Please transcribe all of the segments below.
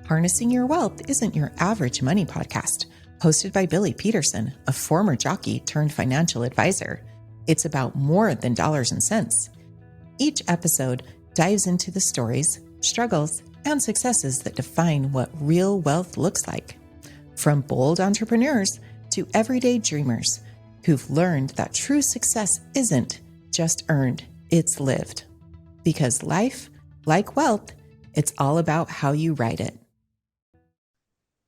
Harnessing Your Wealth isn't your average money podcast, hosted by Billy Peterson, a former jockey turned financial advisor. It's about more than dollars and cents. Each episode dives into the stories, struggles, and successes that define what real wealth looks like. From bold entrepreneurs to everyday dreamers who've learned that true success isn't just earned, it's lived. Because life, like wealth, it's all about how you ride it.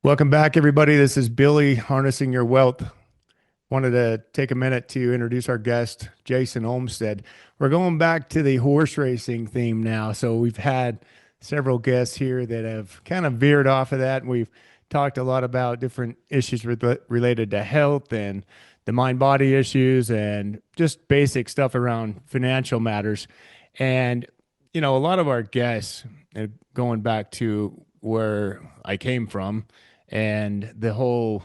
Welcome back, everybody. This is Billy, Harnessing Your Wealth. Wanted to take a minute to introduce our guest, Jason Olmstead. We're going back to the horse racing theme now. So we've had several guests here that have kind of veered off of that. We've talked a lot about different issues related to health and the mind-body issues and just basic stuff around financial matters. And, you know, a lot of our guests, going back to where I came from, and the whole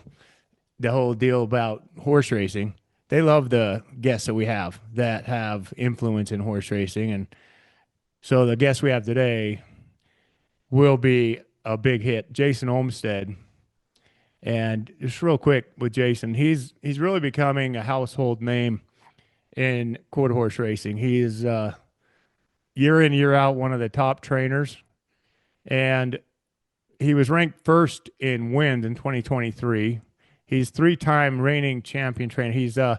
deal about horse racing, they love the guests that we have that have influence in horse racing. And so the guest we have today will be a big hit, Jason Olmstead. And just real quick with Jason, he's really becoming a household name in quarter horse racing. He is year in, year out, one of the top trainers. And he was ranked first in wins in 2023. He's three-time reigning champion trainer.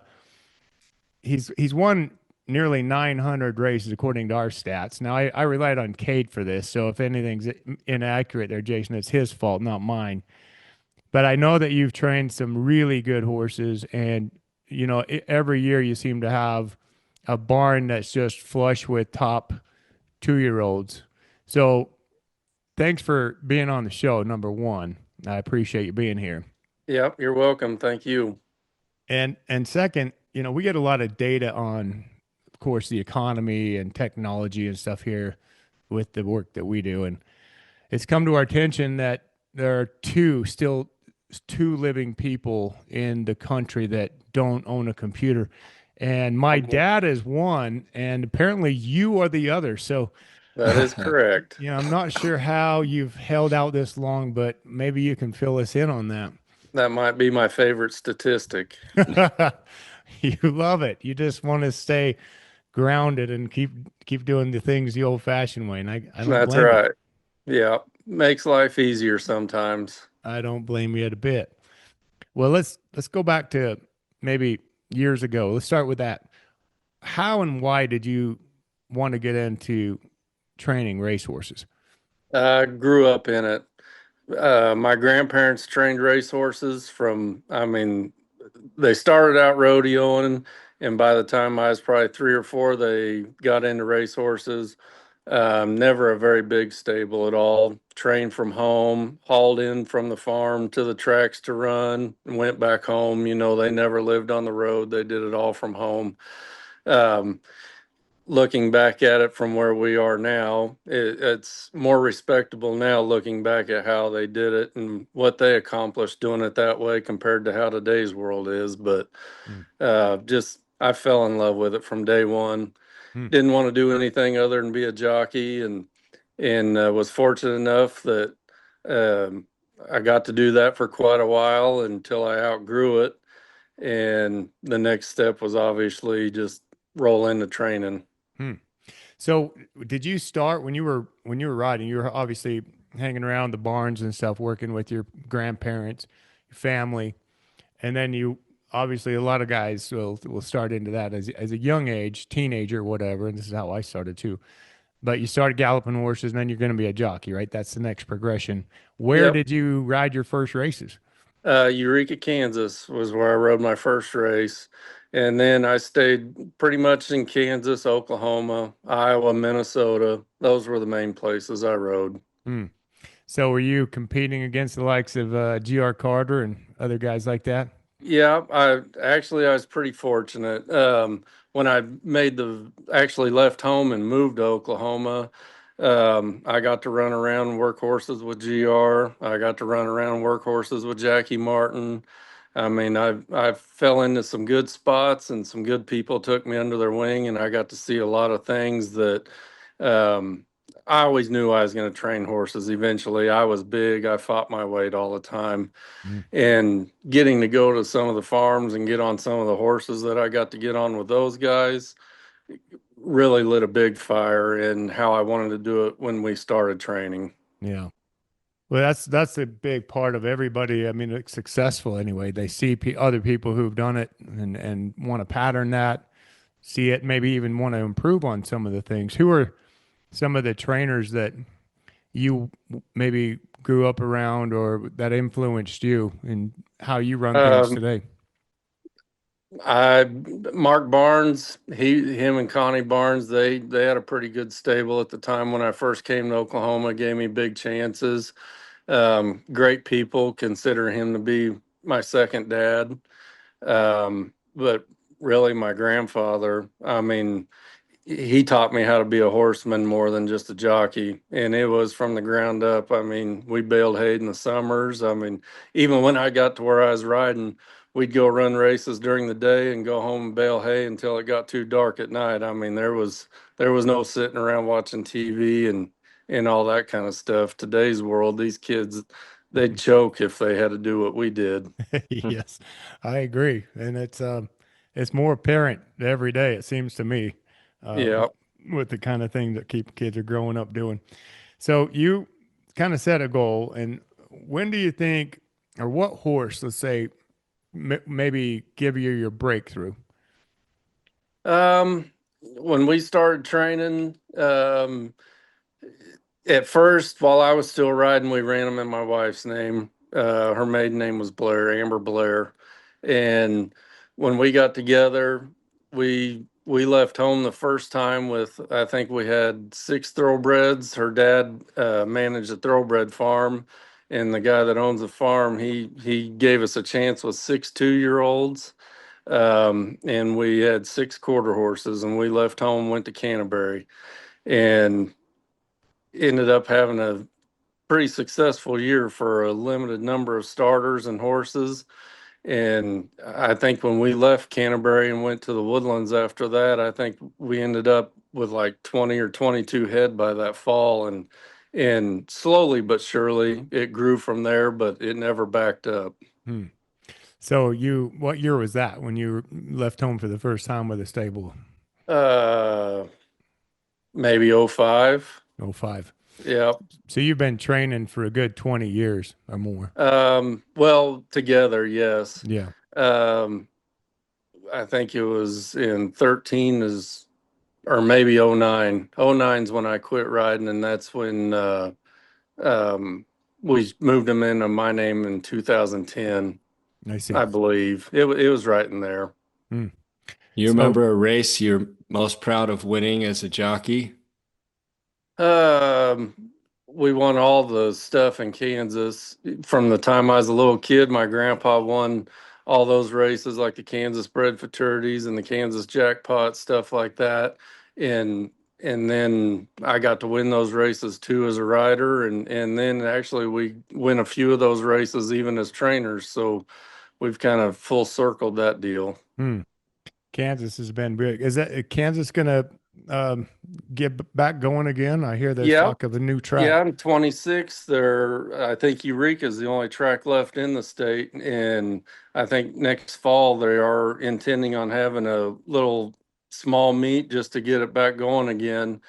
He's won nearly 900 races according to our stats. Now, I relied on Cade for this, so if anything's inaccurate there, Jason, it's his fault, not mine. But I know that you've trained some really good horses, and you know every year you seem to have a barn that's just flush with top 2-year-olds. So thanks for being on the show, number one. I appreciate you being here. Yep, you're welcome. Thank you. And second, you know, we get a lot of data on, of course, the economy and technology and stuff here with the work that we do. And it's come to our attention that there are still two living people in the country that don't own a computer. And my dad is one, and apparently you are the other. So that is correct. You know, I'm not sure how you've held out this long, but maybe you can fill us in on that. That might be my favorite statistic. You love it. You just want to stay grounded and keep doing the things the old-fashioned way. And I don't That's blame right. You. Yeah, makes life easier sometimes. I don't blame you a bit. Well, let's go back to maybe years ago. Let's start with that. How and why did you want to get into training racehorses? I grew up in it. My grandparents trained racehorses they started out rodeoing, and by the time I was probably 3 or 4, they got into racehorses. Never a very big stable at all. Trained from home, hauled in from the farm to the tracks to run, and went back home. You know, they never lived on the road. They did it all from home. Looking back at it from where we are now, it's more respectable now looking back at how they did it and what they accomplished doing it that way compared to how today's world is. But I fell in love with it from day one. Didn't want to do anything other than be a jockey, and was fortunate enough that I got to do that for quite a while until I outgrew it. And the next step was obviously just roll into training. So did you start when you were riding? You were obviously hanging around the barns and stuff, working with your grandparents, your family, and then you obviously a lot of guys will start into that as a young age, teenager, whatever. And this is how I started too. But you started galloping horses, and then you're going to be a jockey, right? That's the next progression. Where did you ride your first races? Eureka, Kansas was where I rode my first race. And then I stayed pretty much in Kansas, Oklahoma, Iowa, Minnesota. Those were the main places I rode. So were you competing against the likes of G.R. Carter and other guys like that? Yeah, I was pretty fortunate. When I actually left home and moved to Oklahoma, I got to run around and work horses with GR. I got to run around and work horses with Jackie Martin. I mean, I fell into some good spots, and some good people took me under their wing, and I got to see a lot of things that I always knew I was going to train horses eventually. I was big. I fought my weight all the time. Mm. And getting to go to some of the farms and get on some of the horses that I got to get on with those guys really lit a big fire in how I wanted to do it when we started training. Yeah. Well, that's a big part of everybody. I mean, it's successful anyway. They see other people who've done it and want to pattern that, see it, maybe even want to improve on some of the things. Who are some of the trainers that you maybe grew up around or that influenced you in how you run things Um, today? I Mark Barnes, him and Connie Barnes, they had a pretty good stable at the time when I first came to Oklahoma, gave me big chances. Great people, consider him to be my second dad. But really my grandfather, I mean, he taught me how to be a horseman more than just a jockey. And it was from the ground up. I mean, we baled hay in the summers. I mean, even when I got to where I was riding, we'd go run races during the day and go home and bale hay until it got too dark at night. I mean, there was no sitting around watching TV and all that kind of stuff. Today's world, these kids, they'd choke if they had to do what we did. Yes, I agree, and it's more apparent every day. It seems to me, uh, Yeah. with the kind of thing that keep kids are growing up doing. So you kind of set a goal, and when do you think, or what horse, let's say, maybe give you your breakthrough? When we started training, at first, while I was still riding, we ran them in my wife's name. Her maiden name was Blair, Amber Blair. And when we got together, we left home the first time with, I think we had 6 thoroughbreds. Her dad managed a thoroughbred farm, and the guy that owns the farm, he gave us a chance with 6 2-year-olds. And we had 6 quarter horses, and we left home, went to Canterbury, and ended up having a pretty successful year for a limited number of starters and horses. And I think when we left Canterbury and went to the Woodlands after that, I think we ended up with like 20 or 22 head by that fall. And slowly but surely it grew from there, but it never backed up. Hmm. So what year was that when you left home for the first time with a stable? Uh, Maybe '05. Oh five. Yeah. So you've been training for a good 20 years or more. Well, together, yes. Yeah. Um, I think it was in 13 is or maybe '09. '09's when I quit riding, and that's when um, we moved him into my name in 2010, I see. I believe. It was right in there. Hmm. You So remember a race you're most proud of winning as a jockey? Um, we won all the stuff in Kansas from the time I was a little kid. My grandpa won all those races, like the Kansas bred fraternities and the Kansas jackpot, stuff like that. And and then I got to win those races too as a rider, and then actually we win a few of those races even as trainers. So we've kind of full circled that deal. hmm. Kansas has been big. Is that Kansas going to um, get back going again? I hear there's Yeah, talk of a new yeah, track. I'm 26. I think Eureka is the only track left in the state, and I think next fall they are intending on having a little small meet just to get it back going again.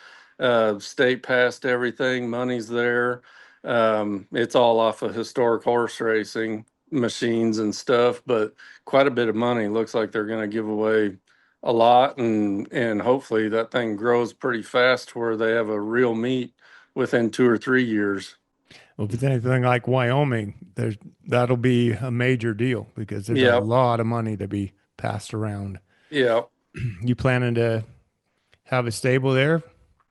State passed everything, money's there. It's all off of historic horse racing machines and stuff, but quite a bit of money. Looks like they're going to give away a lot, and hopefully that thing grows pretty fast where they have a real meet within 2 or 3 years. Well, if it's anything like Wyoming, that'll be a major deal because there's a Yep. lot of money to be passed around. Yeah. You planning to have a stable there?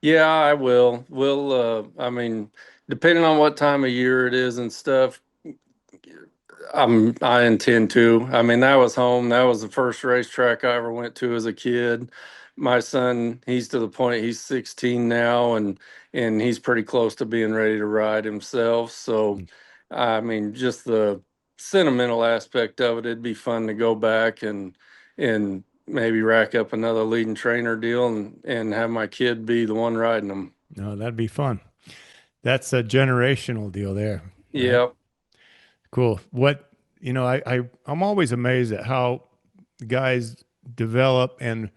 Yeah, I will. I mean, depending on what time of year it is and stuff, I intend to. I mean, that was home. That was the first racetrack I ever went to as a kid. My son, he's to the point he's 16 now, and he's pretty close to being ready to ride himself. So, I mean, just the sentimental aspect of it, it'd be fun to go back and maybe rack up another leading trainer deal and have my kid be the one riding them. No, that'd be fun. That's a generational deal there, right? Yeah. Cool. I'm always amazed at how guys develop and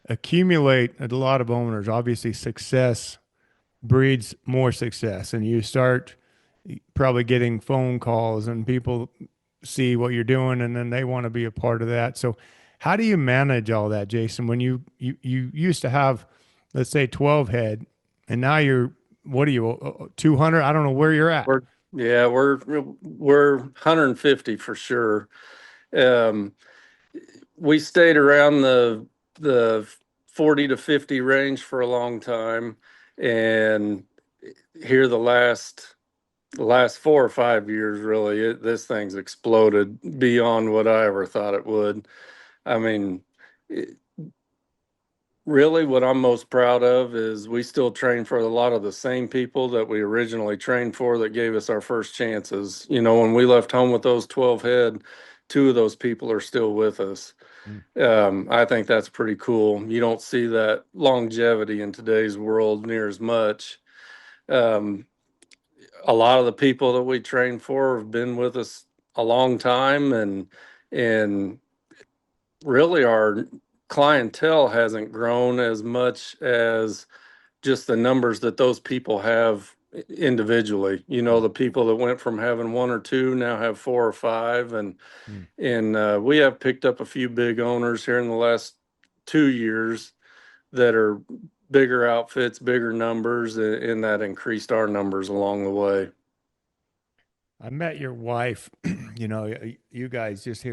accumulate a lot of owners. Obviously, success breeds more success, and you start probably getting phone calls and people see what you're doing and then they want to be a part of that. So how do you manage all that, Jason, when you used to have, let's say, 12 head, and now you're, what are you, 200? I don't know where you're at. We're 150 for sure. Um, we stayed around the 40 to 50 range for a long time, and here the last 4 or 5 years, really, this thing's exploded beyond what I ever thought it would. I mean, it, really, what I'm most proud of is we still train for a lot of the same people that we originally trained for that gave us our first chances. When we left home with those 12 head, two of those people are still with us. Mm. I think that's pretty cool. You don't see that longevity in today's world near as much. Um, a lot of the people that we train for have been with us a long time, and really our clientele hasn't grown as much as just the numbers that those people have individually. The people that went from having one or two now have four or five, and Mm. we have picked up a few big owners here in the last 2 years that are bigger outfits, bigger numbers, and that increased our numbers along the way. I met your wife, you guys just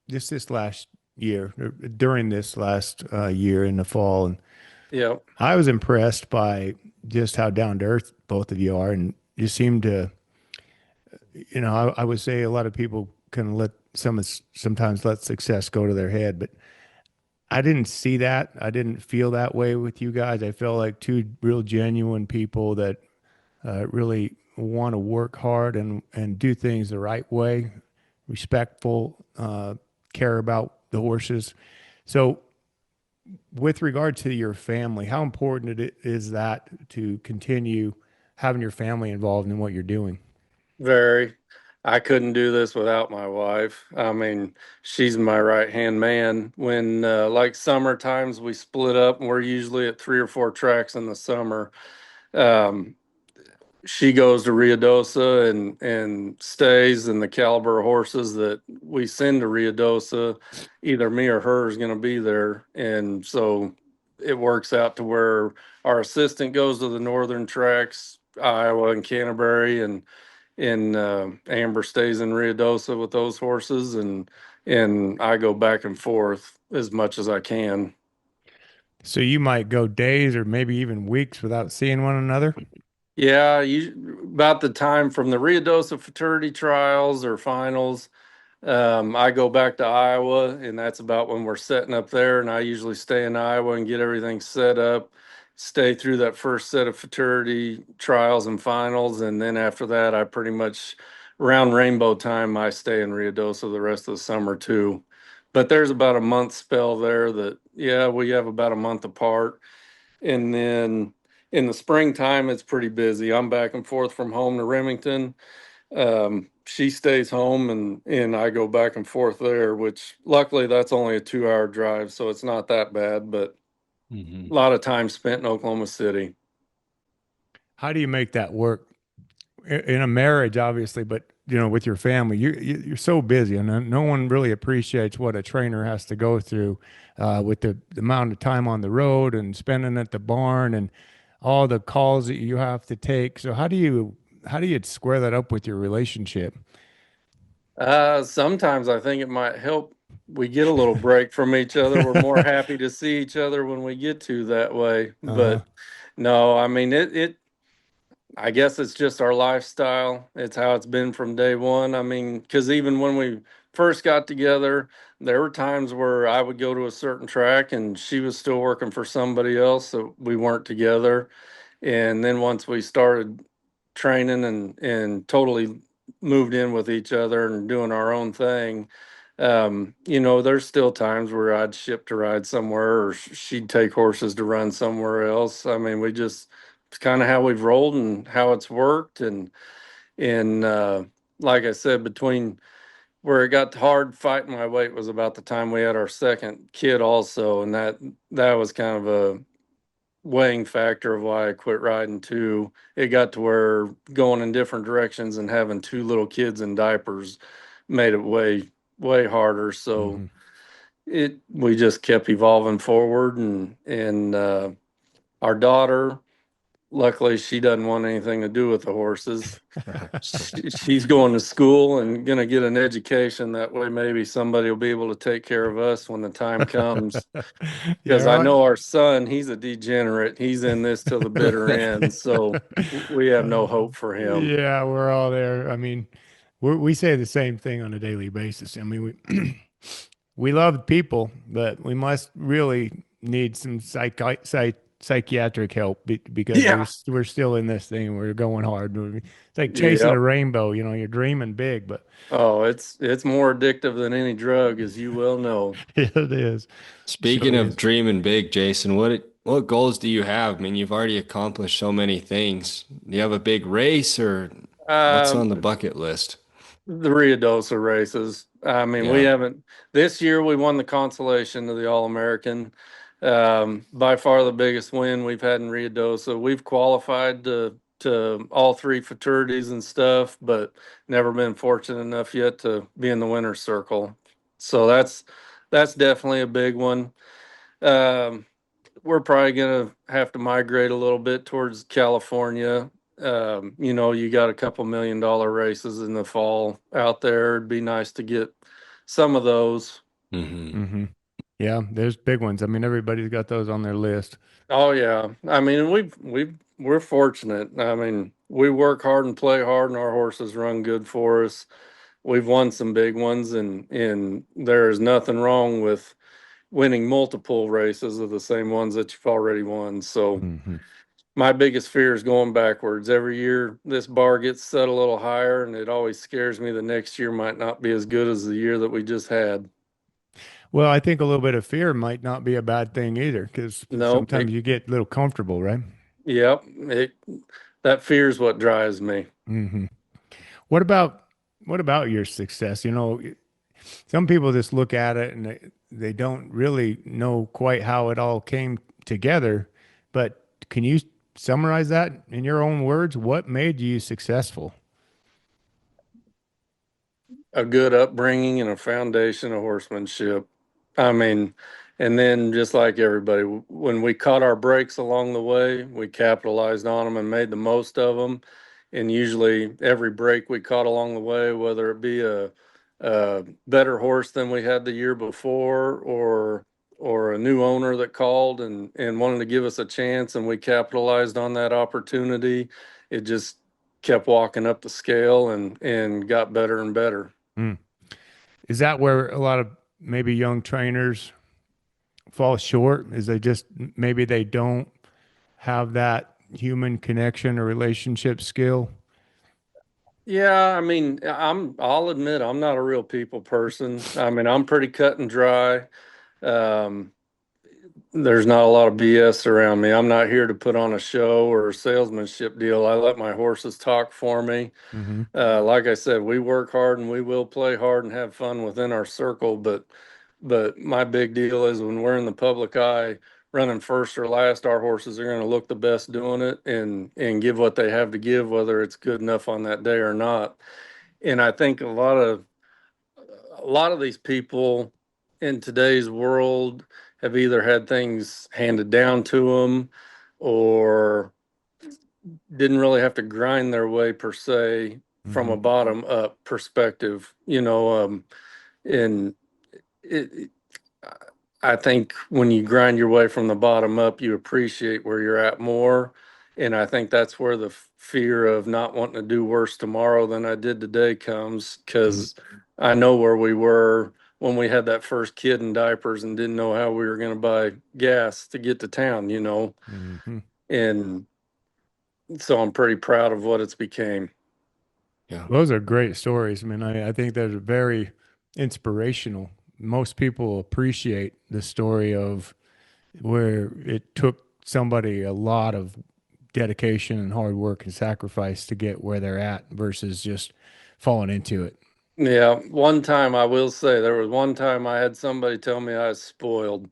this last year, during this last year in the fall. And Yeah, I was impressed by just how down to earth both of you are. And you seem to, I would say a lot of people can sometimes let success go to their head, but I didn't see that. I didn't feel that way with you guys. I felt like two real genuine people that really want to work hard and do things the right way, respectful, care about the horses. So, with regard to your family, how important is that to continue having your family involved in what you're doing? very. I couldn't do this without my wife. I mean, she's my right hand man. When like summer times, we split up, and we're usually at 3 or 4 tracks in the summer. Um, she goes to Riadosa and stays in the caliber of horses that we send to Riadosa. Either me or her is going to be there, and so it works out to where our assistant goes to the northern tracks, Iowa and Canterbury, and Amber stays in Riadosa with those horses, and I go back and forth as much as I can. So you might go days or maybe even weeks without seeing one another. Yeah, about the time from the Riadosa fraternity trials or finals, I go back to Iowa, and that's about when we're setting up there. And I usually stay in Iowa and get everything set up, stay through that first set of fraternity trials and finals. And then after that, I pretty much, around rainbow time, I stay in Riadosa the rest of the summer too. But there's about a month spell there that, yeah, we have about a month apart. And then in the springtime, it's pretty busy. I'm back and forth from home to Remington. She stays home, and I go back and forth there, which luckily that's only a 2 hour drive, so it's not that bad, but a lot of time spent in Oklahoma City. How do you make that work in a marriage, obviously, but with your family, you're so busy, and no one really appreciates what a trainer has to go through with the amount of time on the road and spending at the barn and all the calls that you have to take. So how do you square that up with your relationship? Sometimes I think it might help we get a little break from each other. We're more happy to see each other when we get to that way. Uh-huh. But no, I mean I guess it's just our lifestyle. It's how it's been from day one. I mean, because even when we first got together, there were times where I would go to a certain track and she was still working for somebody else, so we weren't together. And then once we started training and totally moved in with each other and doing our own thing, there's still times where I'd ship to ride somewhere or she'd take horses to run somewhere else. I mean, we just it's kind of how we've rolled and how it's worked. And like I said, between where it got hard fighting my weight was about the time we had our second kid also, and that was kind of a weighing factor of why I quit riding too. It got to where going in different directions and having two little kids in diapers made it way harder. So we just kept evolving forward, and our daughter, luckily, she doesn't want anything to do with the horses. She's going to school and going to get an education. That way, maybe somebody will be able to take care of us when the time comes. Because I know our son, he's a degenerate. He's in this till the bitter end. So we have no hope for him. Yeah, we're all there. I mean, we say the same thing on a daily basis. I mean, we love people, but we must really need some psychiatric help because we're still in this thing. We're going hard. It's like chasing a rainbow. You're dreaming big, but it's more addictive than any drug, as you well know. It is. Speaking of dreaming big, Jason, what goals do you have? I mean, you've already accomplished so many things. Do you have a big race, or what's on the bucket list? The Riadosa races. I mean, we haven't. This year we won the consolation of the All-American. By far the biggest win we've had in Riadosa. We've qualified to all three fraternities and stuff, but never been fortunate enough yet to be in the winner's circle. So that's definitely a big one. We're probably gonna have to migrate a little bit towards California. You got a couple $1 million races in the fall out there. It'd be nice to get some of those. Yeah, there's big ones. I mean, everybody's got those on their list. Oh yeah. I mean, we're fortunate. I mean, we work hard and play hard, and our horses run good for us. We've won some big ones, and there is nothing wrong with winning multiple races of the same ones that you've already won. So my biggest fear is going backwards. Every year this bar gets set a little higher, and it always scares me the next year might not be as good as the year that we just had. Well, I think a little bit of fear might not be a bad thing either, because sometimes you get a little comfortable, right? Yep. That fear is what drives me. What about your success? Some people just look at it and they don't really know quite how it all came together. But can you summarize that in your own words? What made you successful? A good upbringing and a foundation of horsemanship. I mean, and then just like everybody, when we caught our breaks along the way, we capitalized on them and made the most of them. And usually every break we caught along the way, whether it be a better horse than we had the year before, or a new owner that called and wanted to give us a chance, and we capitalized on that opportunity, it just kept walking up the scale and got better and better. Is that where a lot of maybe young trainers fall short? Is maybe they don't have that human connection or relationship skill? Yeah, I mean, I'll admit I'm not a real people person. I mean, I'm pretty cut and dry. Um, there's not a lot of BS around me. I'm not here to put on a show or a salesmanship deal. I let my horses talk for me. Like I said, we work hard and we will play hard and have fun within our circle. But my big deal is when we're in the public eye, running first or last, our horses are going to look the best doing it and give what they have to give, whether it's good enough on that day or not. And I think a lot of these people in today's world have either had things handed down to them or didn't really have to grind their way per se from a bottom up perspective, and it, I think when you grind your way from the bottom up, you appreciate where you're at more. And I think that's where the fear of not wanting to do worse tomorrow than I did today comes, because I know where we were when we had that first kid in diapers and didn't know how we were going to buy gas to get to town, And so I'm pretty proud of what it's became. Yeah. Those are great stories. I mean, I think they're very inspirational. Most people appreciate the story of where it took somebody a lot of dedication and hard work and sacrifice to get where they're at versus just falling into it. Yeah, one time I will say there was one time I had somebody tell me I was spoiled,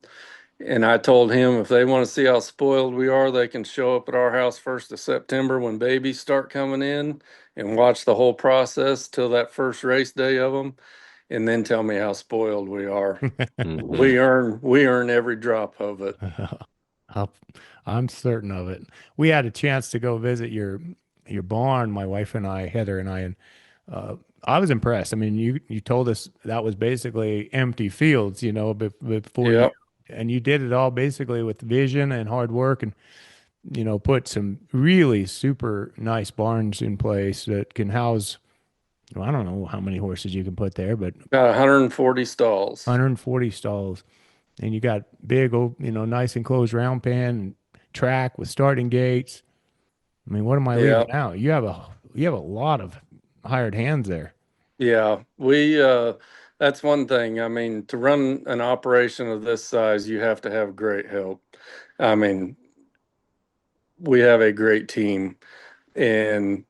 and I told him if they want to see how spoiled we are, they can show up at our house 1st of September when babies start coming in and watch the whole process till that first race day of them, and then tell me how spoiled we are. Mhm. We earn every drop of it. I'll- I'm certain of it. We had a chance to go visit your barn, my wife and I, Heather and I, and I was impressed. I mean, you told us that was basically empty fields, before you, Yep. and you did it all basically with vision and hard work, and put some really super nice barns in place that can house. Well, I don't know how many horses you can put there, but Got 140 stalls. 140 stalls, and you got big, nice enclosed round pen and track with starting gates. I mean, what am I leaving Yeah. out? You have a lot of hired hands there. Yeah. That's one thing. I mean, to run an operation of this size, you have to have great help. I mean, we have a great team, and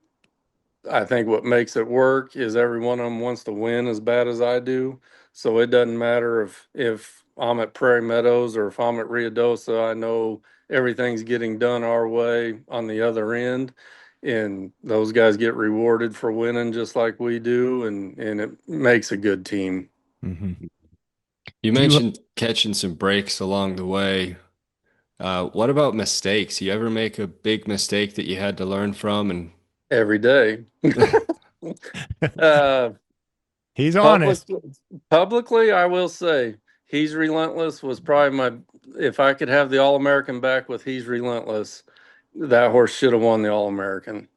I think what makes it work is every one of them wants to win as bad as I do. So it doesn't matter if I'm at Prairie Meadows or if I'm at Ruidosa, I know everything's getting done our way on the other end. And those guys get rewarded for winning just like we do, and it makes a good team. Hmm. You Do you? mentioned catching some breaks along the way. What about mistakes? You ever make a big mistake that you had to learn from? And Every day. Uh, He's public, honest. publicly, I will say He's Relentless was probably if I could have the All-American back with He's Relentless, that horse should have won the All-American.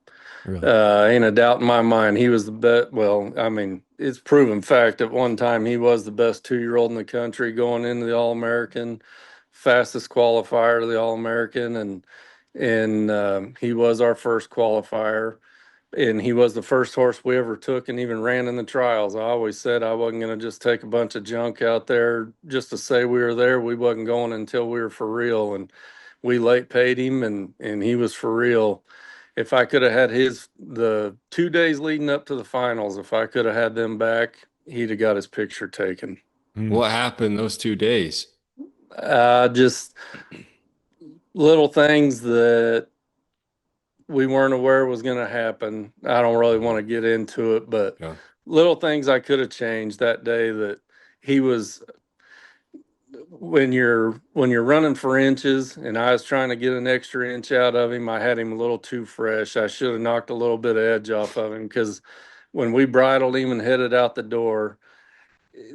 Really. Ain't a doubt in my mind. He was the best. Well, I mean, it's proven fact. At one time, he was the best 2-year-old in the country going into the All-American, fastest qualifier to the All-American, and he was our first qualifier. And he was the first horse we ever took and even ran in the trials. I always said I wasn't going to just take a bunch of junk out there just to say we were there. We wasn't going until we were for real. And we late paid him, and he was for real. If I could have had the 2 days leading up to the finals, if I could have had them back, he'd have got his picture taken. Mm. what happened those 2 days? Just little things that we weren't aware was going to happen. I don't really want to get into it, but Yeah. little things I could have changed that day. That he was when you're running for inches, and I was trying to get an extra inch out of him. I had him a little too fresh. I should have knocked a little bit of edge off of him, because when we bridled him and headed out the door,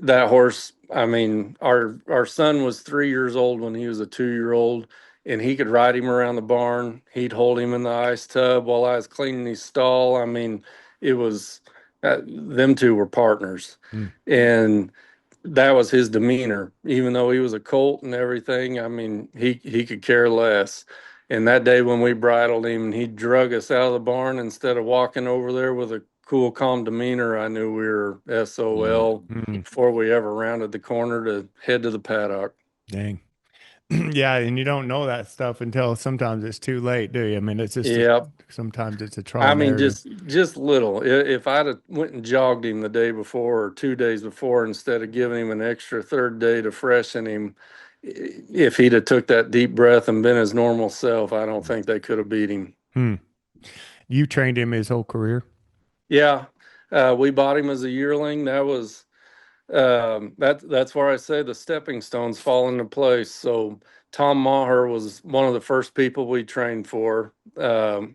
that horse, I mean, our son was 3 years old when he was a 2-year-old, and he could ride him around the barn. He'd hold him in the ice tub while I was cleaning his stall. I mean, it was them two were partners, Mm. and that was his demeanor. Even though he was a colt and everything, I mean, he could care less. And that day when we bridled him and he drug us out of the barn, instead of walking over there with a cool, calm demeanor, I knew we were SOL Mm. before we ever rounded the corner to head to the paddock. Dang. Yeah, and you don't know that stuff until sometimes it's too late, do you? I mean, Yeah. sometimes it's a trial I and mean, error. just little. If I'd have went and jogged him the day before or 2 days before, instead of giving him an extra third day to freshen him, if he'd have took that deep breath and been his normal self, I don't think they could have beat him. Hmm. You trained him his whole career? Yeah, we bought him as a yearling. That's where I say the stepping stones fall into place. So Tom Maher was one of the first people we trained for.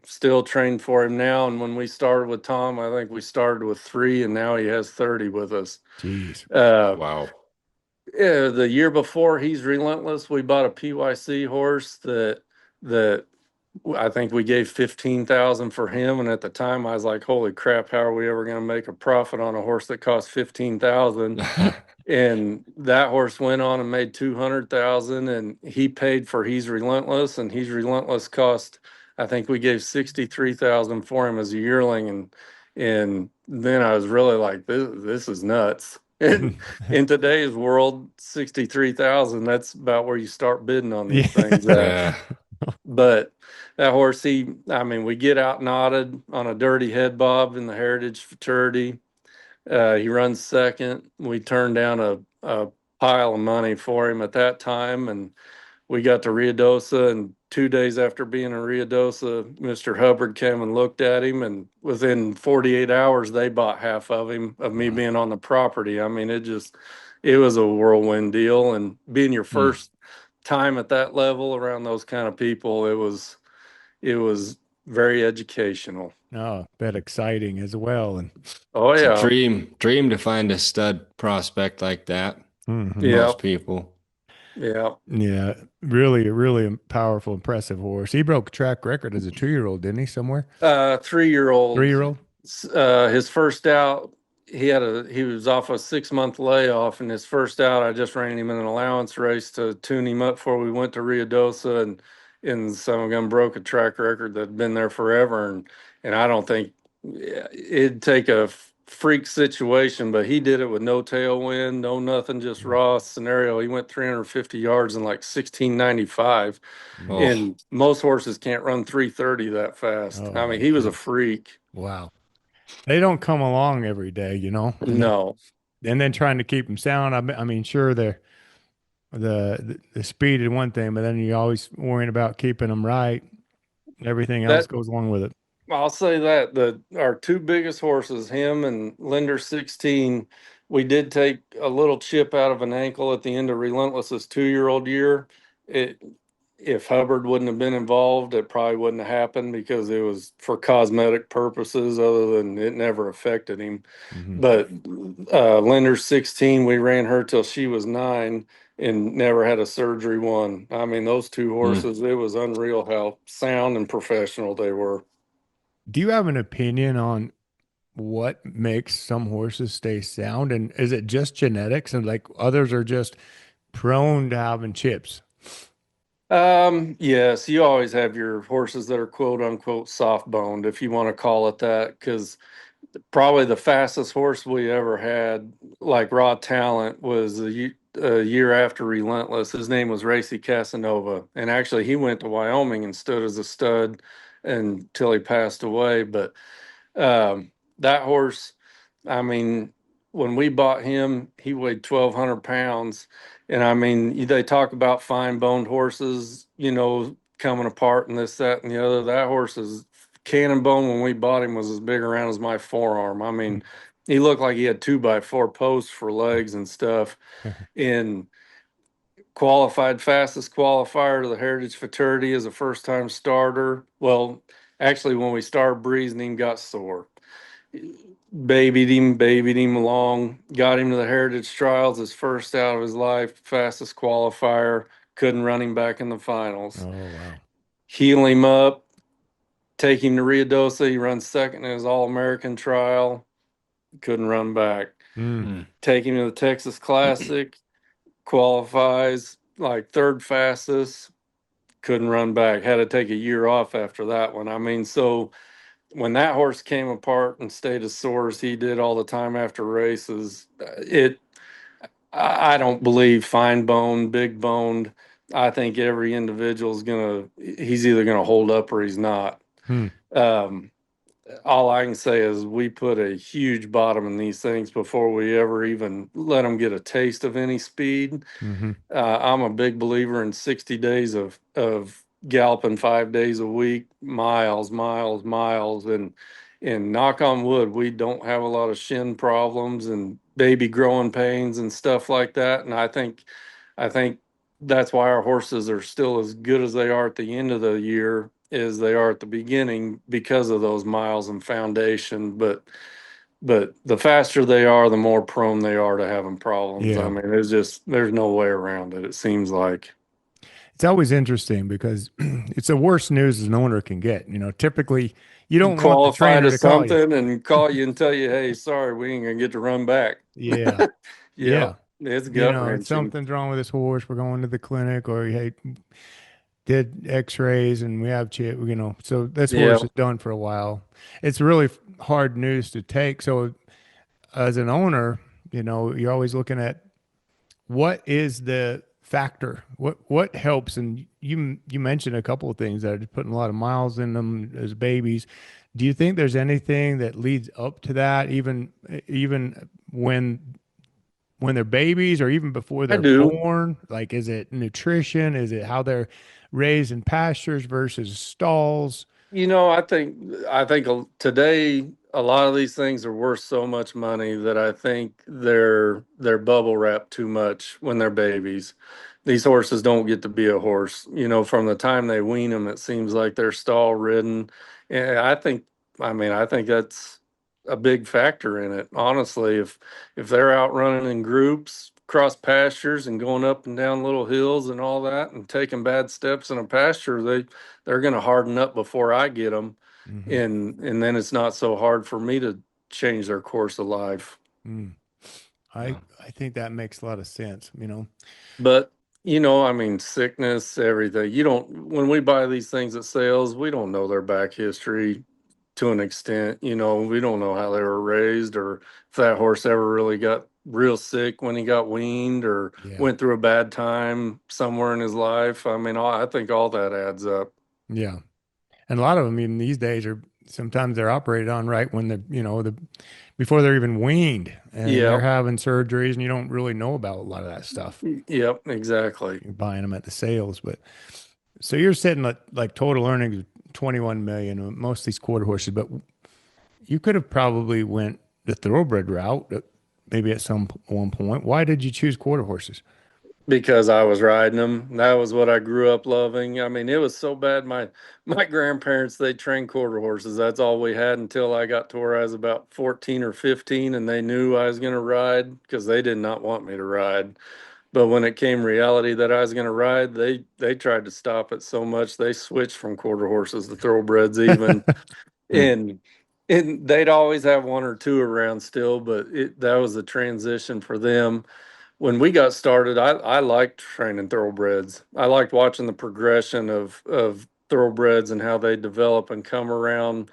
Still trained for him now. And when we started with Tom, I think we started with 3, and now he has 30 with us. Jeez. Wow. Yeah, the year before He's Relentless, we bought a PYC horse that I think we gave 15,000 for him, and at the time I was like, "Holy crap! How are we ever going to make a profit on a horse that cost 15,000?" And that horse went on and made 200,000, and he paid for He's Relentless, and He's Relentless cost, I think we gave 63,000 for him as a yearling, and then I was really like, this is nuts. And in today's world, 63,000, that's about where you start bidding on these things at. Yeah. But that horse, we get out knotted on a dirty head bob in the Heritage Futurity. He runs second. We turned down a pile of money for him at that time, and we got to Ruidosa, and 2 days after being in Ruidosa, Mr. Hubbard came and looked at him, and within 48 hours, they bought half of him, of me being on the property. It was a whirlwind deal, and being your first time at that level around those kind of people, it was very educational. Oh, bet exciting as well. And Oh It's a yeah, dream to find a stud prospect like that. mhm. yeah, Most people. yeah. Yeah, really, really powerful, impressive horse. He broke track record as a 2-year-old, didn't he? Somewhere 3-year-old. 3-year-old. His first out, he was off a 6-month layoff, and his first out, I just ran him in an allowance race to tune him up before we went to Ruidosa, and some of them broke a track record that'd been there forever, and I don't think it'd take a freak situation, but he did it with no tailwind, no nothing, just raw scenario. He went 350 yards in like 1695, Oh, and most horses can't run 330 that fast. Oh my He was a goodness. freak. Wow. They don't come along every day, No, and then trying to keep them sound. I mean, sure, the speed is one thing, but then you're always worrying about keeping them right. Everything else that goes along with it. I'll say that our two biggest horses, him and Linder 16, we did take a little chip out of an ankle at the end of Relentless's 2-year-old year. It If Hubbard wouldn't have been involved, it probably wouldn't have happened because it was for cosmetic purposes, other than it never affected him. Mhm. But Linder 16, we ran her till she was 9 and never had a surgery one. Those two horses, it was unreal how sound and professional they were. Do you have an opinion on what makes some horses stay sound? And is it just genetics and like others are just prone to having chips? Yes, you always have your horses that are quote unquote soft boned, if you want to call it that, because probably the fastest horse we ever had, like raw talent, was a year after Relentless. His name was Racy Casanova, and actually he went to Wyoming and stood as a stud until he passed away. But that horse, I mean, when we bought him, he weighed 1,200 pounds. And they talk about fine boned horses, coming apart and this, that, and the other. That horse is Cannonbone, when we bought him, was as big around as my forearm. He looked like he had 2x4 posts for legs and stuff. And qualified fastest qualifier to the Heritage Futurity as a first time starter. Well, actually, when we started breezing him, got sore. Babied him along, got him to the Heritage Trials, his first out of his life, fastest qualifier, couldn't run him back in the finals. Oh, wow. Heal him up, take him to Ruidosa, he runs second in his All-American trial, couldn't run back. Take him to the Texas Classic, qualifies like third fastest, couldn't run back, had to take a year off after that one. So when that horse came apart and stayed as sore as he did all the time after races, I don't believe fine boned, big boned. I think every individual he's either gonna hold up or he's not. Hmm. All I can say is we put a huge bottom in these things before we ever even let them get a taste of any speed. Mm-hmm. I'm a big believer in 60 days of galloping 5 days a week, miles, miles, miles, and knock on wood, we don't have a lot of shin problems and baby growing pains and stuff like that. And I think that's why our horses are still as good as they are at the end of the year as they are at the beginning, because of those miles and foundation. But the faster they are, the more prone they are to having problems. Yeah. There's no way around it, it seems like. It's always interesting because it's the worst news an owner can get. Typically you don't want the Qualify trainer to to call you. something and call you and tell you, hey, sorry, we ain't gonna get to run back. Yeah. Yeah, it's gut wrenching. Something's wrong with this horse. We're going to the clinic, or hey, did X-rays and we have chip. So this horse is done for a while. It's really hard news to take. So as an owner, you're always looking at what is the factor? What helps? And you mentioned a couple of things that are putting a lot of miles in them as babies. Do you think there's anything that leads up to that, even when they're babies or even before I they're do. born? Like, is it nutrition? Is it how they're raised in pastures versus stalls? I think today a lot of these things are worth so much money that I think they're bubble wrapped too much when they're babies. These horses don't get to be a horse. From the time they wean them, it seems like they're stall ridden. And I think that's a big factor in it. Honestly, if they're out running in groups, cross pastures and going up and down little hills and all that and taking bad steps in a pasture, they're going to harden up before I get them, Mm-hmm. and then it's not so hard for me to change their course of life. Mm. I think that makes a lot of sense, But sickness, everything. You don't When we buy these things at sales, we don't know their back history to an extent. We don't know how they were raised or if that horse ever really got real sick when he got weaned or Yeah. went through a bad time somewhere in his life. I think all that adds up. Yeah. And a lot of them, even these days, are sometimes they're operated on right when before they're even weaned, and they're Yep. having surgeries, and you don't really know about a lot of that stuff. Yep, exactly. You're buying them at the sales, but so you're sitting at like total earnings of 21 million on most of these quarter horses, but you could have probably went the thoroughbred route, maybe at one point. Why did you choose quarter horses? Because I was riding them. That was what I grew up loving. It was so bad. My grandparents, they trained quarter horses. That's all we had until I got to where I was about 14 or 15, and they knew I was going to ride because they did not want me to ride. But when it came reality that I was going to ride, they tried to stop it so much they switched from quarter horses to thoroughbreds even. Hmm. And they'd always have one or two around still, but that was a transition for them. When we got started, I liked training thoroughbreds. I liked watching the progression of thoroughbreds and how they develop and come around.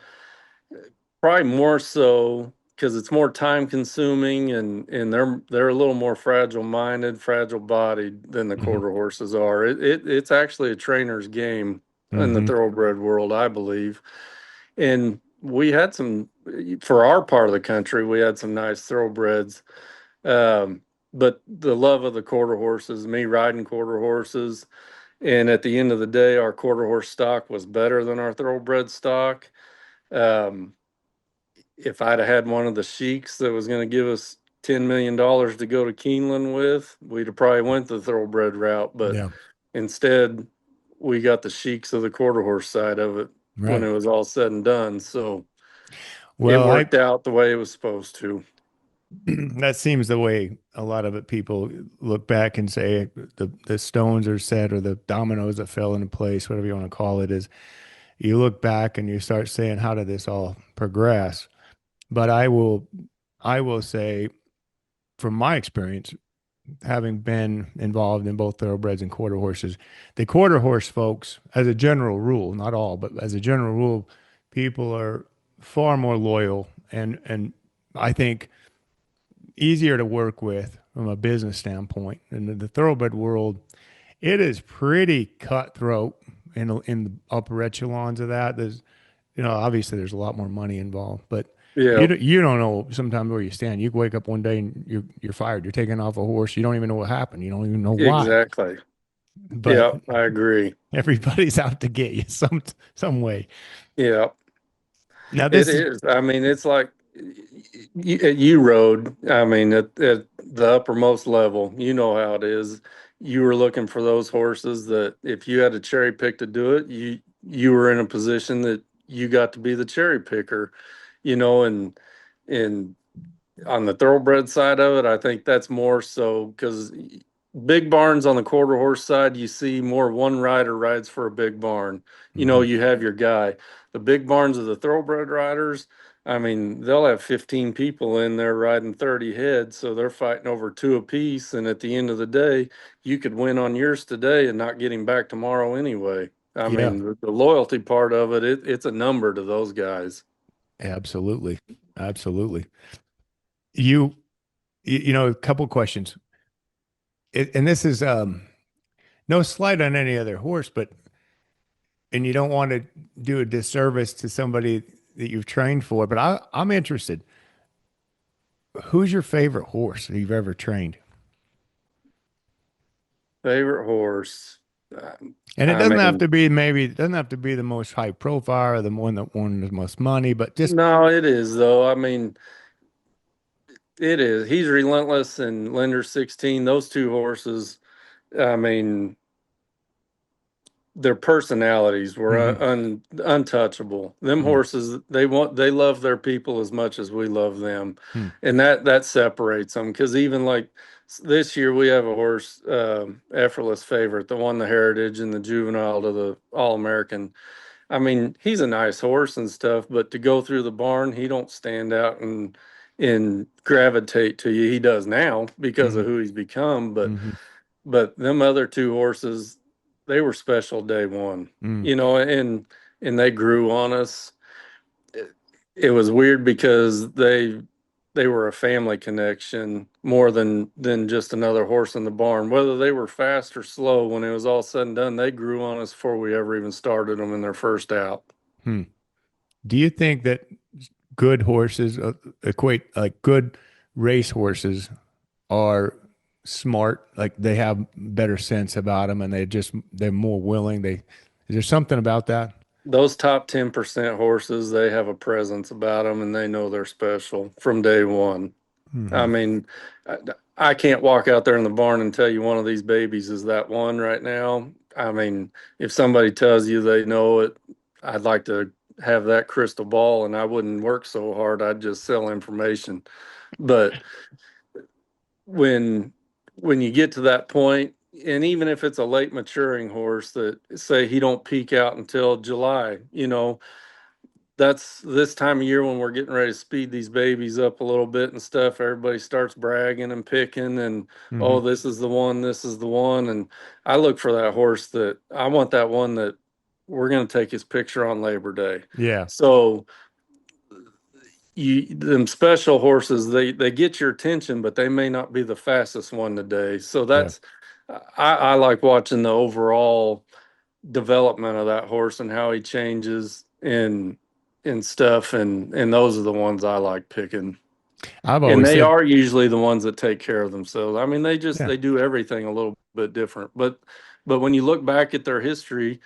Probably more so because it's more time consuming and they're a little more fragile minded, fragile bodied than the Hmm. quarter horses are. It's actually a trainer's game in the Hmm. thoroughbred world, I believe. And we had some, for our part of the country, we had some nice thoroughbreds. Um, but the love of the quarter horses, me riding quarter horses, and at the end of the day, our quarter horse stock was better than our thoroughbred stock. Um, if I'd have had one of the sheiks that was going to give us $10 million to go to Keeneland with, we'd have probably went the thoroughbred route. But Yeah. instead, we got the sheiks of the quarter horse side of it when Right. it was all said and done. So it Well, worked out the way it was supposed to. that seems the way a lot of it people look back and say the stones are set or the dominoes that fell into place, whatever you want to call it, is you look back and you start saying, how did this all progress? But I will say, from my experience, having been involved in both thoroughbreds and quarter horses, the quarter horse folks, as a general rule, not all, but as a general rule, people are far more loyal and I think easier to work with from a business standpoint. In the thoroughbred world, it is pretty cutthroat in the upper echelons of that. There's, obviously there's a lot more money involved, but Yeah, you don't know sometimes where you stand. You wake up one day and you're fired. You're taken off a horse. You don't even know what happened. You don't even know why. exactly. But Yeah, I agree. everybody's out to get you some way. Yeah. Now It this is is. It's like you rode. At the uppermost level, you know how it is. You were looking for those horses that if you had a cherry pick to do it, you were in a position that you got to be the cherry picker, and on the thoroughbred side of it, I think that's more so because big barns on the quarter horse side, you see more one rider rides for a big barn. mhm, You have your guy. The big barns of the thoroughbred riders, they'll have 15 people in there riding 30 heads, so they're fighting over two apiece. And at the end of the day, you could win on yours today and not get him back tomorrow anyway. yeah, The loyalty part of it's a number to those guys. absolutely, absolutely. You a couple questions. And this is no slight on any other horse, but and you don't want to do a disservice to somebody that you've trained for. But I'm interested. Who's your favorite horse that you've ever trained? Favorite horse. And it I doesn't have mean, to be it doesn't have to be the most high profile or the one that won the most money, but just no, it is though. I mean, it is. He's Relentless and Lender 16. Those two horses. I mean, their personalities were mhm, untouchable. Them mm, horses, they love their people as much as we love them, mm, and that separates them. Because even like this year, we have a horse, Effortless Favorite, the won the Heritage and the Juvenile to the All American. I mean, he's a nice horse and stuff, but to go through the barn, he don't stand out and gravitate to you. He does now because of mhm, who he's become, mhm, but them other two horses, they were special day one, mm. and they grew on us. It was weird because they were a family connection more than just another horse in the barn. Whether they were fast or slow, when it was all said and done, they grew on us before we ever even started them in their first out. Hmm. Do you think that good horses equate like good race horses are smart, like they have better sense about them and they're more willing? Is there something about that? Those top 10% horses, they have a presence about them and they know they're special from day one. I Hmm. mean, I, I can't walk out there in the barn and tell you one of these babies is that one right now. I mean, if somebody tells you they know it, I'd like to have that crystal ball and I wouldn't work so hard. I'd just sell information. But when when you get to that point, and even if it's a late maturing horse that say he don't peak out until July, that's this time of year when we're getting ready to speed these babies up a little bit and stuff. Everybody starts bragging and picking, and oh, Hmm. this is the one, this is the one. And I look for that horse that I want, that one that we're going to take his picture on Labor Day. Yeah. So them special horses, they get your attention, but they may not be the fastest one today. So Yeah. I like watching the overall development of that horse and how he changes and stuff, and those are the ones I like picking. I've And always they said, are usually the ones that take care of themselves. I mean, yeah. they do everything a little bit different. But when you look back at their history,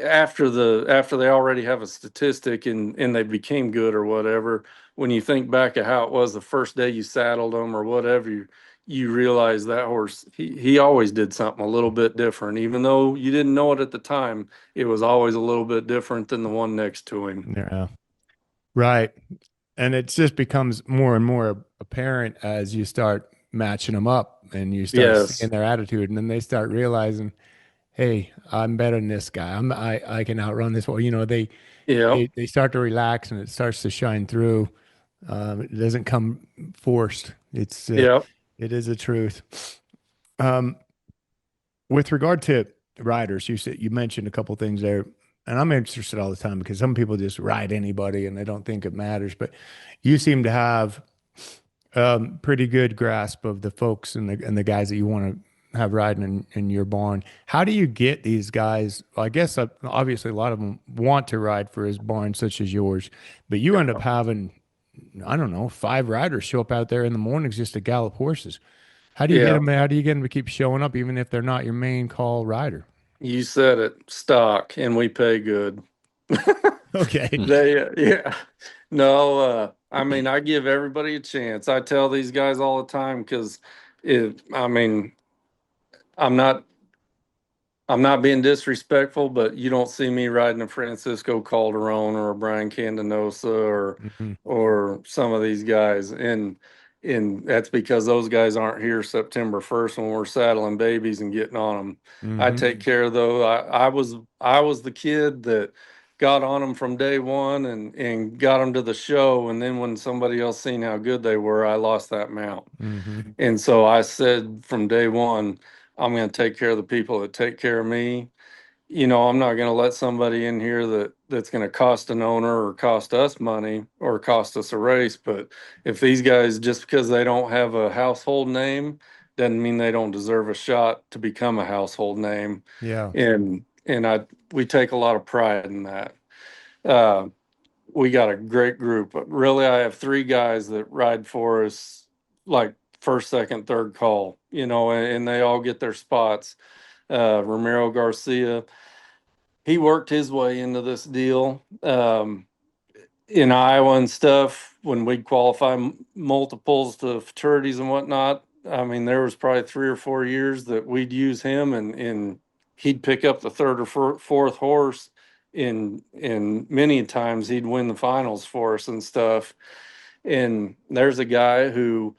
after they already have a statistic and they became good or whatever, when you think back at how it was the first day you saddled them or whatever, you realize that horse, he always did something a little bit different. Even though you didn't know it at the time, it was always a little bit different than the one next to him. Yeah. Right. And it just becomes more and more apparent as you start matching them up and you start seeing Yes. their attitude, and then they start realizing, hey, I'm better than this guy. I can outrun this. Well, Yep. they start to relax and it starts to shine through. It doesn't come forced. Yep. It is a truth. Um, with regard to riders, you mentioned a couple things there, and I'm interested all the time because some people just ride anybody and they don't think it matters. But you seem to have pretty good grasp of the folks and the guys that you want to have riding in your barn. How do you get these guys? Well, I guess obviously a lot of them want to ride for his barn, such as yours, but you end up having, I don't know, 5 riders show up out there in the mornings just to gallop horses. How do you get Yeah. them? How do you get them to keep showing up, even if they're not your main call rider? You said it, stock, and we pay good. Okay. Yeah. No, I mean, I give everybody a chance. I tell these guys all the time because I mean, I'm not I'm not being disrespectful, but you don't see me riding a Francisco Calderon or a Brian Candenosa Hmm. or some of these guys. And that's because those guys aren't here September 1st when we're saddling babies and getting on them. I Hmm. take care of those. I was the kid that got on them from day one and got them to the show. And then when somebody else seen how good they were, I lost that mount. Hmm. And so I said from day one, I'm going to take care of the people that take care of me. I'm not going to let somebody in here that's going to cost an owner or cost us money or cost us a race. But if these guys, just because they don't have a household name, doesn't mean they don't deserve a shot to become a household name. Yeah. And we take a lot of pride in that. We got a great group. Really, I have 3 guys that ride for us, like first, second, third call, and they all get their spots. Ramiro Garcia, he worked his way into this deal. In Iowa and stuff, when we'd qualify multiples to fraternities and whatnot, I mean, there was probably 3 or 4 years that we'd use him, and he'd pick up the third or fourth horse. In many times he'd win the finals for us and stuff. And there's a guy who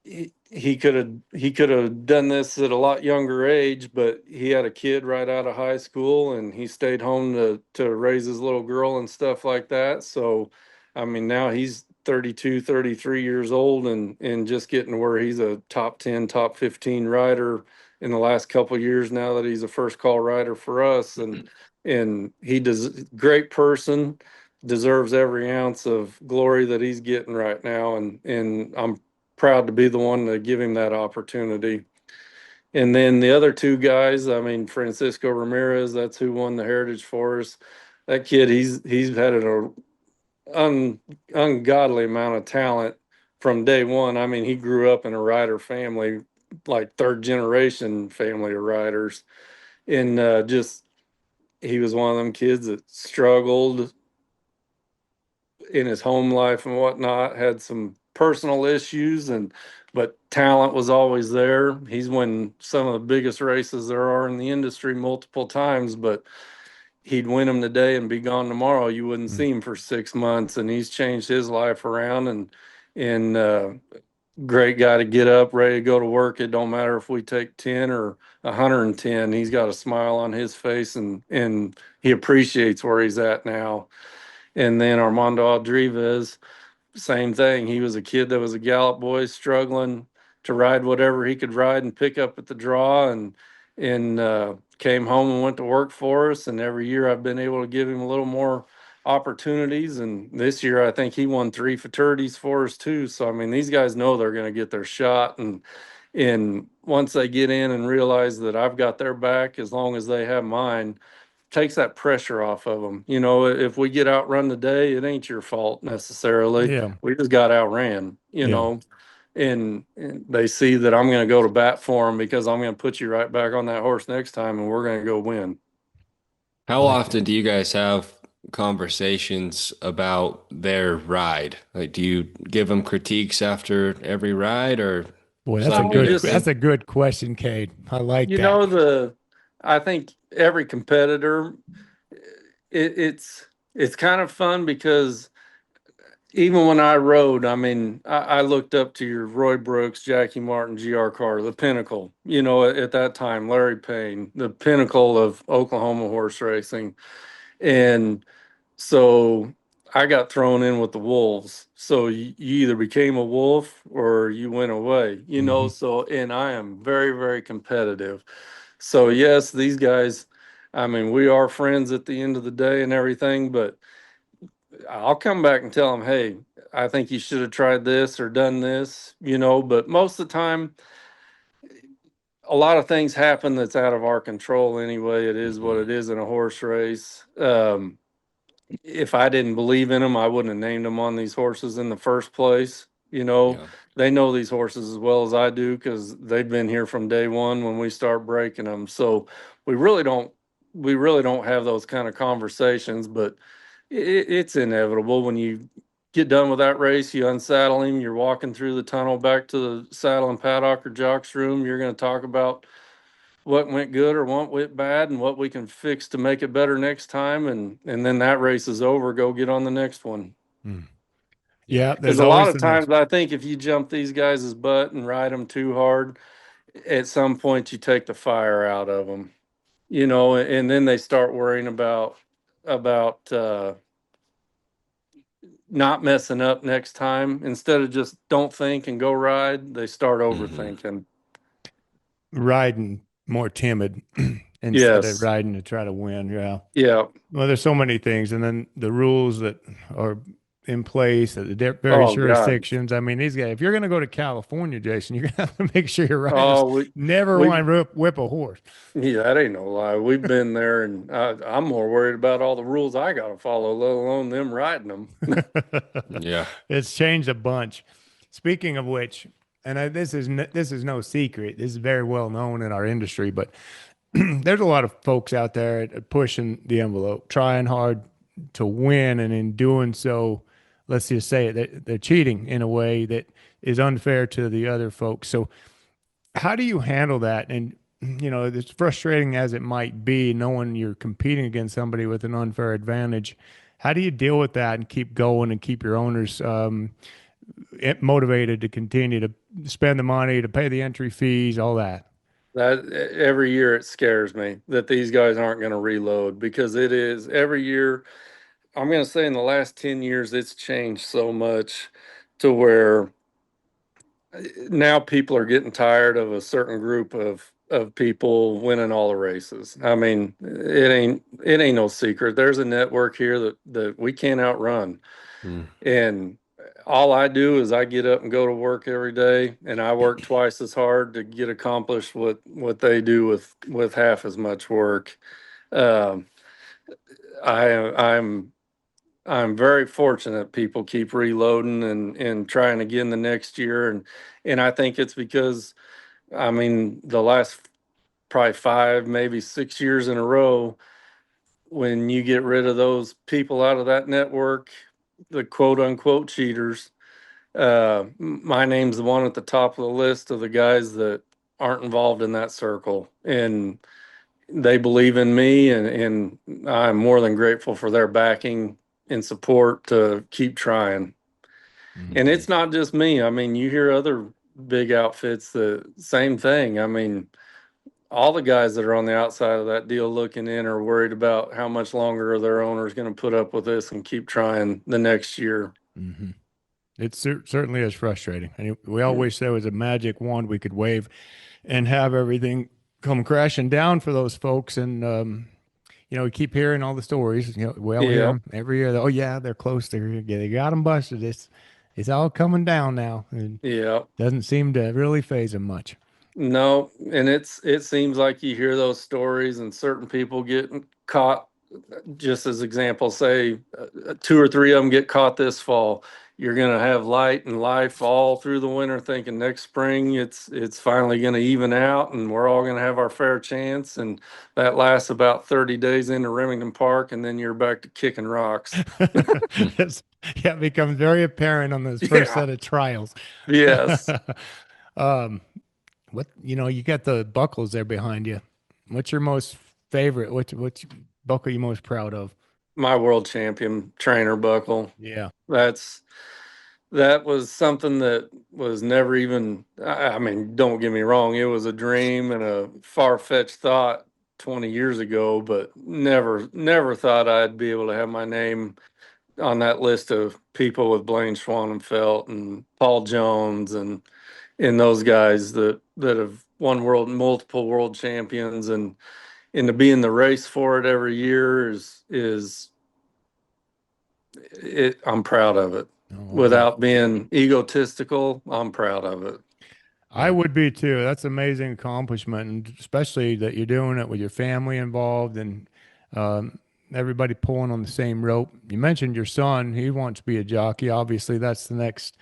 he could have done this at a lot younger age, but he had a kid right out of high school, and he stayed home to raise his little girl and stuff like that. So, I mean, now he's 32, 33 years old, and just getting to where he's a top 10, top 15 rider in the last couple of years now that he's a first call rider for us. And he does, great person, deserves every ounce of glory that he's getting right now. And I'm proud to be the one to give him that opportunity. And then the other 2 guys, I mean, Francisco Ramirez, that's who won the Heritage for us. That kid, he's had ungodly amount of talent from day one. I mean, he grew up in a rider family, like 3rd generation family of riders. And just, he was one of them kids that struggled in his home life and whatnot, had some personal issues, but talent was always there. He's won some of the biggest races there are in the industry multiple times, but he'd win them today and be gone tomorrow. You wouldn't see him for 6 months, and he's changed his life around. And great guy to get up, ready to go to work. It don't matter if we take 10 or 110. He's got a smile on his face, and he appreciates where he's at now. And then Armando Aldrivez, same thing. He was a kid that was a Gallup boy, struggling to ride whatever he could ride and pick up at the draw, and came home and went to work for us. And every year I've been able to give him a little more opportunities. And this year I think he won 3 fraternities for us too. So I mean, these guys know they're going to get their shot, and once they get in and realize that I've got their back as long as they have mine, takes that pressure off of them. If we get outrun today, it ain't your fault necessarily. Yeah. We just got outran, and they see that I'm going to go to bat for them because I'm going to put you right back on that horse next time, and we're going to go win. How often do you guys have conversations about their ride? Like, do you give them critiques after every ride, or? Boy, that's a good question, Cade. I like that. I think every competitor, it's kind of fun because even when I rode, I mean, I looked up to your Roy Brooks, Jackie Martin, G.R. Carter, the pinnacle, at that time, Larry Payne, the pinnacle of Oklahoma horse racing. And so I got thrown in with the wolves. So you either became a wolf or you went away, so, and I am very, very competitive. So yes, these guys, I mean, we are friends at the end of the day and everything, but I'll come back and tell them, hey, I think you should have tried this or done this, but most of the time, a lot of things happen that's out of our control anyway. It is what it is in a horse race. If I didn't believe in them, I wouldn't have named them on these horses in the first place. They know these horses as well as I do because they've been here from day one when we start breaking them. So we really don't have those kind of conversations, but it's inevitable. When you get done with that race, you unsaddle him, you're walking through the tunnel back to the saddle and paddock or jock's room. You're going to talk about what went good or what went bad and what we can fix to make it better next time. And then that race is over, go get on the next one. Yeah. Because a lot of times I think if you jump these guys' butt and ride them too hard, at some point you take the fire out of them, and then they start worrying about not messing up next time. Instead of just don't think and go ride, they start overthinking. Riding more timid instead of riding to try to win. Yeah. Yeah. Well, there's so many things. And then the rules that are in place at the various jurisdictions. I mean, these guys, if you're going to go to California, Jason, you're going to have to make sure your riders never want to whip a horse. Yeah, that ain't no lie. We've been there, and I'm more worried about all the rules I got to follow, let alone them riding them. Yeah, it's changed a bunch. Speaking of which, and this is no secret. This is very well known in our industry, but there's a lot of folks out there pushing the envelope, trying hard to win, and in doing so, let's just say it, they're cheating in a way that is unfair to the other folks. So how do you handle that? And as frustrating as it might be, knowing you're competing against somebody with an unfair advantage, how do you deal with that and keep going and keep your owners motivated to continue to spend the money, to pay the entry fees, all that? That every year it scares me that these guys aren't going to reload, because it is every year. I'm going to say in the last 10 years, it's changed so much to where now people are getting tired of a certain group of people winning all the races. I mean, it ain't no secret. There's a network here that we can't outrun. And all I do is I get up and go to work every day, and I work twice as hard to get accomplished what they do with half as much work. Um, I'm very fortunate people keep reloading and trying again the next year. And I think it's because, I mean, the last probably 5, maybe 6 years in a row, when you get rid of those people out of that network, the quote unquote cheaters, my name's the one at the top of the list of the guys that aren't involved in that circle. And they believe in me, and I'm more than grateful for their backing and support to keep trying. And it's not just me. I mean, you hear other big outfits, the same thing. I mean, all the guys that are on the outside of that deal looking in are worried about how much longer their owner is going to put up with this and keep trying the next year. Mm-hmm. It certainly is frustrating. And we all wish there was a magic wand we could wave and have everything come crashing down for those folks. And, we keep hearing all the stories. We all hear them every year. Oh, yeah, they're close. They got them busted. It's all coming down now. And doesn't seem to really phase them much. No, and it seems like you hear those stories, and certain people get caught. Just as example, say 2 or 3 of them get caught this fall. You're going to have light and life all through the winter, thinking next spring it's finally going to even out, and we're all going to have our fair chance. And that lasts about 30 days into Remington Park, and then you're back to kicking rocks. It becomes very apparent on those first set of trials. Yes. You got the buckles there behind you. What's your most favorite? What buckle you most proud of? My world champion trainer buckle. Yeah. That was something that was never even, I mean, don't get me wrong, it was a dream and a far-fetched thought 20 years ago, but never thought I'd be able to have my name on that list of people with Blaine Schwanenfeld and Paul Jones and those guys that have won multiple world champions, and to be in the race for it every year I'm proud of it. Without being egotistical, I'm proud of it. I would be too. That's an amazing accomplishment, and especially that you're doing it with your family involved and everybody pulling on the same rope. You mentioned your son; he wants to be a jockey. Obviously, that's the next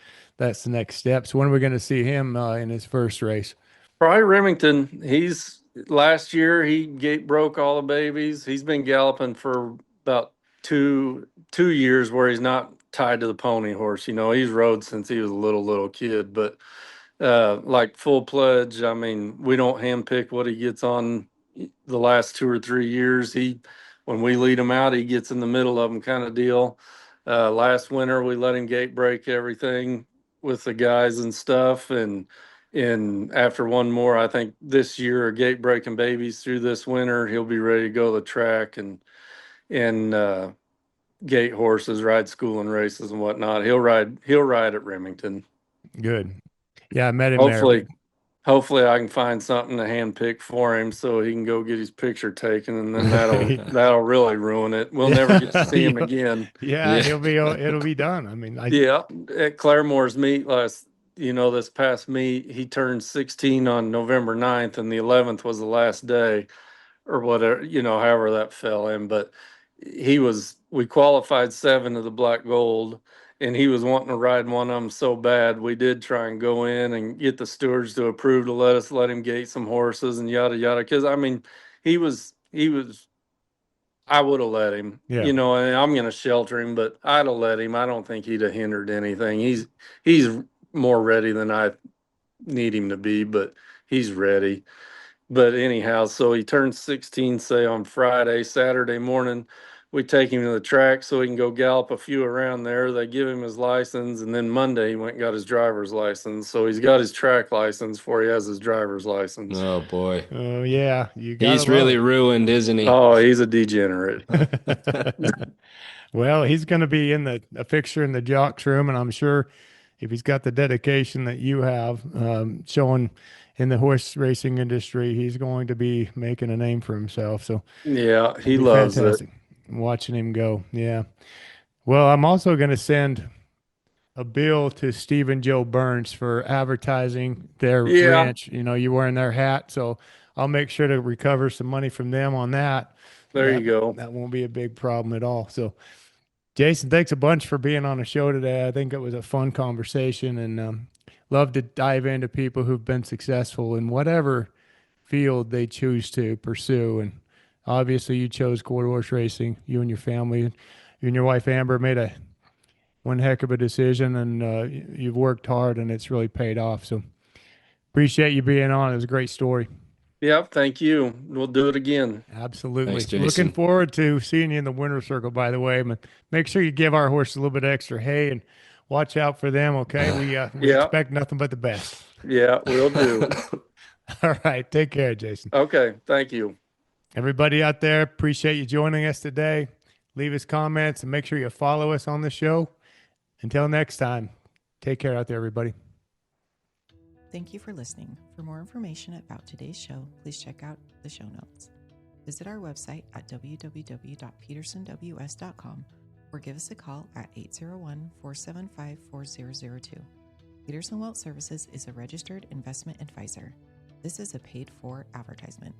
step. So when are we going to see him in his first race? Probably Remington. Last year he gate broke all the babies. He's been galloping for about two years where he's not tied to the pony horse. He's rode since he was a little kid, but like full pledge, I mean, we don't handpick what he gets on the last 2 or 3 years. When we lead him out, he gets in the middle of them, kind of deal. Last winter we let him gate break everything with the guys and stuff, and after one more, I think this year, gate breaking babies through this winter, he'll be ready to go to the track and gate horses, ride school and races and whatnot. He'll ride at Remington. Good. Yeah, I met him Hopefully. there. hopefully I can find something to hand pick for him so he can go get his picture taken, and then that'll really ruin it. We'll never get to see him again. Yeah, Yeah. it'll be done. I mean, Yeah, at Claremore's meet this past meet, he turned 16 on November 9th, and the 11th was the last day, or whatever, however that fell in. But we qualified 7 of the black gold, and he was wanting to ride one of them so bad. We did try and go in and get the stewards to approve to let him gate some horses and yada yada. Because I mean, he was I would have let him, Yeah. and I'm going to shelter him, but I'd have let him. I don't think he'd have hindered anything. He's more ready than I need him to be, but he's ready. But anyhow, so he turns 16, say on Friday. Saturday morning, we take him to the track so he can go gallop a few around there. They give him his license, and then Monday he went and got his driver's license. So he's got his track license before he has his driver's license. Oh boy. Oh yeah, He's really ruined, isn't he? Oh, he's a degenerate. Well, he's going to be in a fixture in the jocks room, and I'm sure if he's got the dedication that you have, showing in the horse racing industry, he's going to be making a name for himself. So yeah, he it'll be loves fantastic it. watching him go. Yeah. Well, I'm also going to send a bill to Steve and Joe Burns for advertising their ranch. You're wearing their hat, so I'll make sure to recover some money from them on that. There you go. That won't be a big problem at all. So, Jason, thanks a bunch for being on the show today. I think it was a fun conversation, and love to dive into people who've been successful in whatever field they choose to pursue. And obviously, you chose quarter horse racing. You and your family, you and your wife Amber made one heck of a decision, and you've worked hard, and it's really paid off. So, appreciate you being on. It was a great story. Yep, thank you. We'll do it again. Absolutely. Thanks, Jason. Looking forward to seeing you in the winner's circle, by the way. But make sure you give our horse a little bit of extra hay and watch out for them, okay? We expect nothing but the best. Yeah, we'll do. All right. Take care, Jason. Okay, thank you. Everybody out there, appreciate you joining us today. Leave us comments and make sure you follow us on the show. Until next time, take care out there, everybody. Thank you for listening. For more information about today's show, please check out the show notes. Visit our website at www.petersonws.com or give us a call at 801-475-4002. Peterson Wealth Services is a registered investment advisor. This is a paid-for advertisement.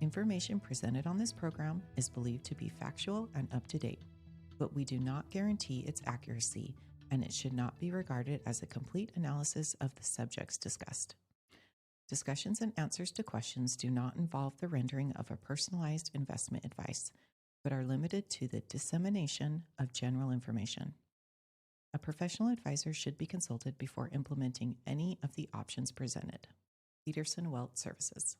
Information presented on this program is believed to be factual and up-to-date, but we do not guarantee its accuracy, and it should not be regarded as a complete analysis of the subjects discussed. Discussions and answers to questions do not involve the rendering of a personalized investment advice, but are limited to the dissemination of general information. A professional advisor should be consulted before implementing any of the options presented. Peterson Wealth Services.